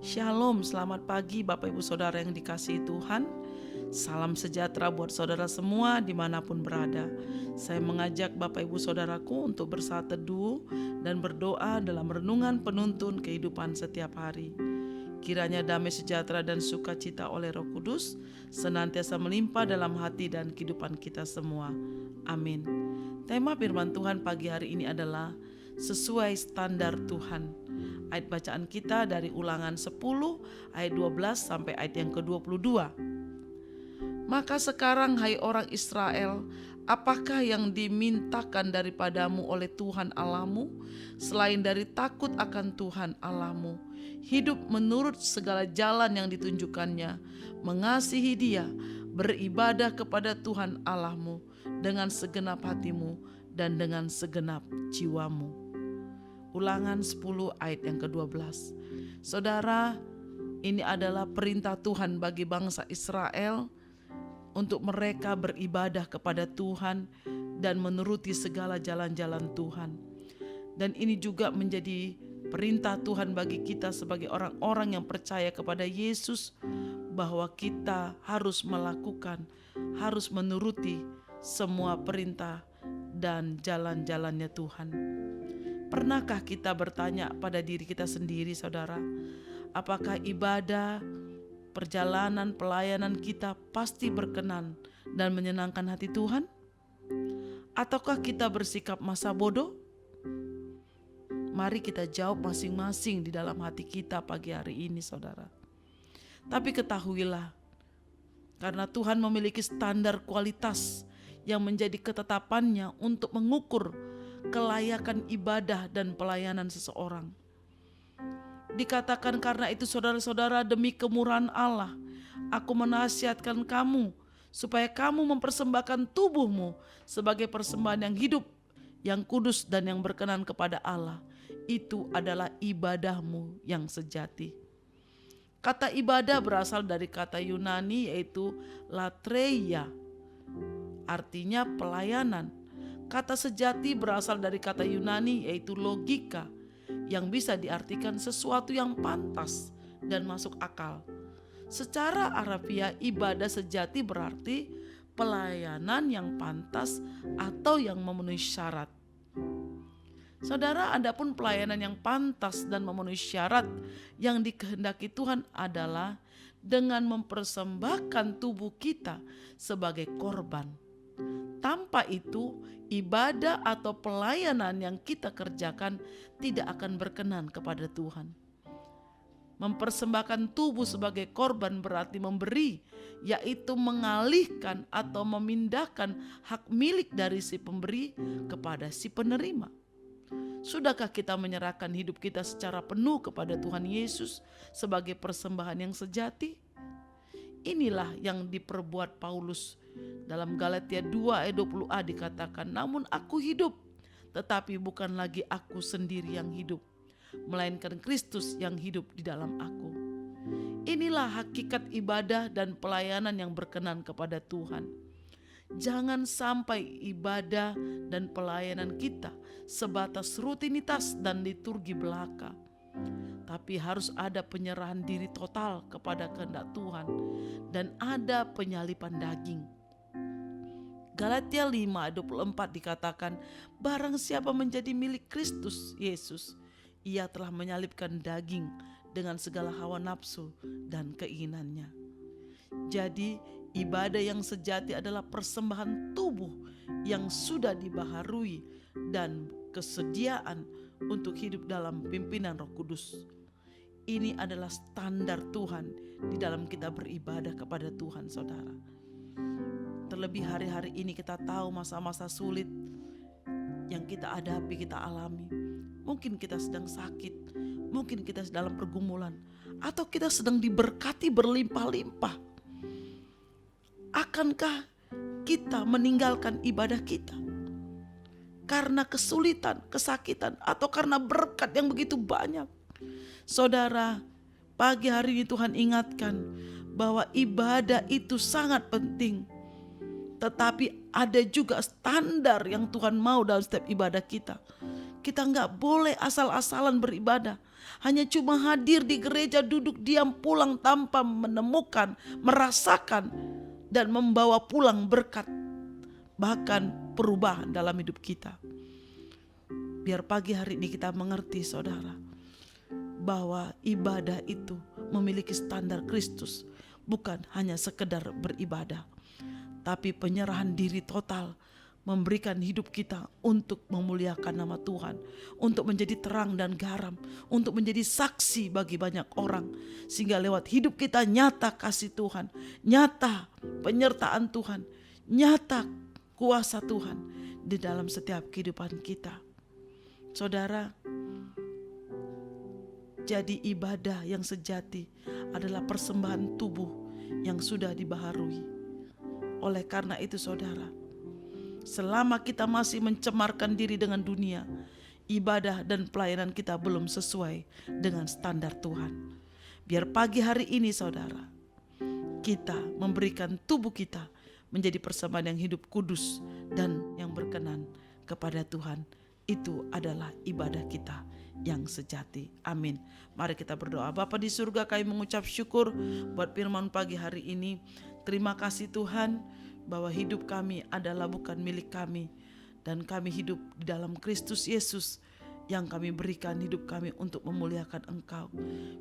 Shalom, selamat pagi Bapak Ibu Saudara yang dikasihi Tuhan. Salam sejahtera buat saudara semua dimanapun berada. Saya mengajak Bapak Ibu Saudaraku untuk bersaat teduh dan berdoa dalam renungan penuntun kehidupan setiap hari. Kiranya damai sejahtera dan sukacita oleh Roh Kudus senantiasa melimpah dalam hati dan kehidupan kita semua. Amin. Tema firman Tuhan pagi hari ini adalah sesuai standar Tuhan. Ayat bacaan kita dari Ulangan 10 ayat 12 sampai ayat yang ke-22. Maka sekarang hai orang Israel, apakah yang dimintakan daripadamu oleh Tuhan Allahmu selain dari takut akan Tuhan Allahmu, hidup menurut segala jalan yang ditunjukkannya, mengasihi Dia, beribadah kepada Tuhan Allahmu dengan segenap hatimu dan dengan segenap jiwamu. Ulangan 10 ayat yang ke-12. Saudara, ini adalah perintah Tuhan bagi bangsa Israel untuk mereka beribadah kepada Tuhan dan menuruti segala jalan-jalan Tuhan. Dan ini juga menjadi perintah Tuhan bagi kita sebagai orang-orang yang percaya kepada Yesus, bahwa kita harus melakukan, harus menuruti semua perintah dan jalan-jalannya Tuhan. Pernahkah kita bertanya pada diri kita sendiri, saudara, apakah ibadah, perjalanan, pelayanan kita pasti berkenan dan menyenangkan hati Tuhan? Ataukah kita bersikap masa bodoh? Mari kita jawab masing-masing di dalam hati kita pagi hari ini, saudara. Tapi ketahuilah, karena Tuhan memiliki standar kualitas yang menjadi ketetapannya untuk mengukur kelayakan ibadah dan pelayanan seseorang. Dikatakan, karena itu saudara-saudara, demi kemurahan Allah, aku menasihatkan kamu supaya kamu mempersembahkan tubuhmu sebagai persembahan yang hidup, yang kudus dan yang berkenan kepada Allah. Itu adalah ibadahmu yang sejati. Kata ibadah berasal dari kata Yunani yaitu latreia, artinya pelayanan. Kata sejati berasal dari kata Yunani yaitu logika, yang bisa diartikan sesuatu yang pantas dan masuk akal. Secara Arabiah, ibadah sejati berarti pelayanan yang pantas atau yang memenuhi syarat. Saudara, adapun pelayanan yang pantas dan memenuhi syarat yang dikehendaki Tuhan adalah dengan mempersembahkan tubuh kita sebagai korban. Tanpa itu, ibadah atau pelayanan yang kita kerjakan tidak akan berkenan kepada Tuhan. Mempersembahkan tubuh sebagai korban berarti memberi, yaitu mengalihkan atau memindahkan hak milik dari si pemberi kepada si penerima. Sudahkah kita menyerahkan hidup kita secara penuh kepada Tuhan Yesus sebagai persembahan yang sejati? Inilah yang diperbuat Paulus. Dalam Galatia 2 ayat 20a dikatakan, namun aku hidup, tetapi bukan lagi aku sendiri yang hidup, melainkan Kristus yang hidup di dalam aku. Inilah hakikat ibadah dan pelayanan yang berkenan kepada Tuhan. Jangan sampai ibadah dan pelayanan kita sebatas rutinitas dan liturgi belaka, tapi harus ada penyerahan diri total kepada kehendak Tuhan dan ada penyalipan daging. Galatia 5 ayat 24 dikatakan, barang siapa menjadi milik Kristus Yesus, ia telah menyalipkan daging dengan segala hawa nafsu dan keinginannya. Jadi ibadah yang sejati adalah persembahan tubuh yang sudah dibaharui dan kesediaan untuk hidup dalam pimpinan Roh Kudus. Ini adalah standar Tuhan di dalam kita beribadah kepada Tuhan, saudara. Terlebih hari-hari ini kita tahu masa-masa sulit yang kita hadapi, kita alami. Mungkin kita sedang sakit, mungkin kita dalam pergumulan, atau kita sedang diberkati berlimpah-limpah. Akankah kita meninggalkan ibadah kita karena kesulitan, kesakitan, atau karena berkat yang begitu banyak? Saudara, pagi hari ini Tuhan ingatkan bahwa ibadah itu sangat penting. Tetapi ada juga standar yang Tuhan mau dalam setiap ibadah kita. Kita nggak boleh asal-asalan beribadah. Hanya cuma hadir di gereja, duduk diam, pulang tanpa menemukan, merasakan, dan membawa pulang berkat, bahkan perubahan dalam hidup kita. Biar pagi hari ini kita mengerti, saudara, bahwa ibadah itu memiliki standar Kristus, bukan hanya sekedar beribadah, tapi penyerahan diri total, memberikan hidup kita untuk memuliakan nama Tuhan, untuk menjadi terang dan garam, untuk menjadi saksi bagi banyak orang, sehingga lewat hidup kita nyata kasih Tuhan, nyata penyertaan Tuhan, nyata kuasa Tuhan di dalam setiap kehidupan kita. Saudara, jadi ibadah yang sejati adalah persembahan tubuh yang sudah dibaharui. Oleh karena itu, saudara, selama kita masih mencemarkan diri dengan dunia, ibadah dan pelayanan kita belum sesuai dengan standar Tuhan. Biar pagi hari ini, saudara, kita memberikan tubuh kita menjadi persembahan yang hidup, kudus, dan yang berkenan kepada Tuhan. Itu adalah ibadah kita yang sejati. Amin. Mari kita berdoa. Bapa di surga, kami mengucap syukur buat firman pagi hari ini. Terima kasih Tuhan, bahwa hidup kami adalah bukan milik kami, dan kami hidup di dalam Kristus Yesus yang kami berikan hidup kami untuk memuliakan Engkau.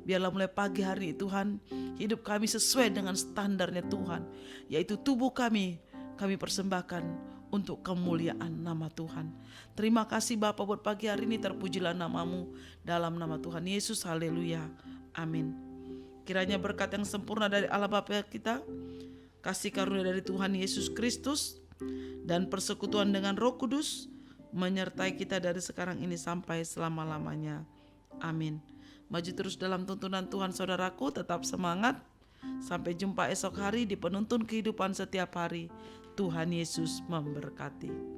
Biarlah mulai pagi hari Tuhan, hidup kami sesuai dengan standarnya Tuhan, yaitu tubuh kami persembahkan untuk kemuliaan nama Tuhan. Terima kasih Bapa buat pagi hari ini, terpujilah namamu dalam nama Tuhan Yesus. Haleluya. Amin. Kiranya berkat yang sempurna dari Allah Bapa kita, kasih karunia dari Tuhan Yesus Kristus, dan persekutuan dengan Roh Kudus menyertai kita dari sekarang ini sampai selama-lamanya. Amin. Maju terus dalam tuntunan Tuhan saudaraku, tetap semangat. Sampai jumpa esok hari di penuntun kehidupan setiap hari. Tuhan Yesus memberkati.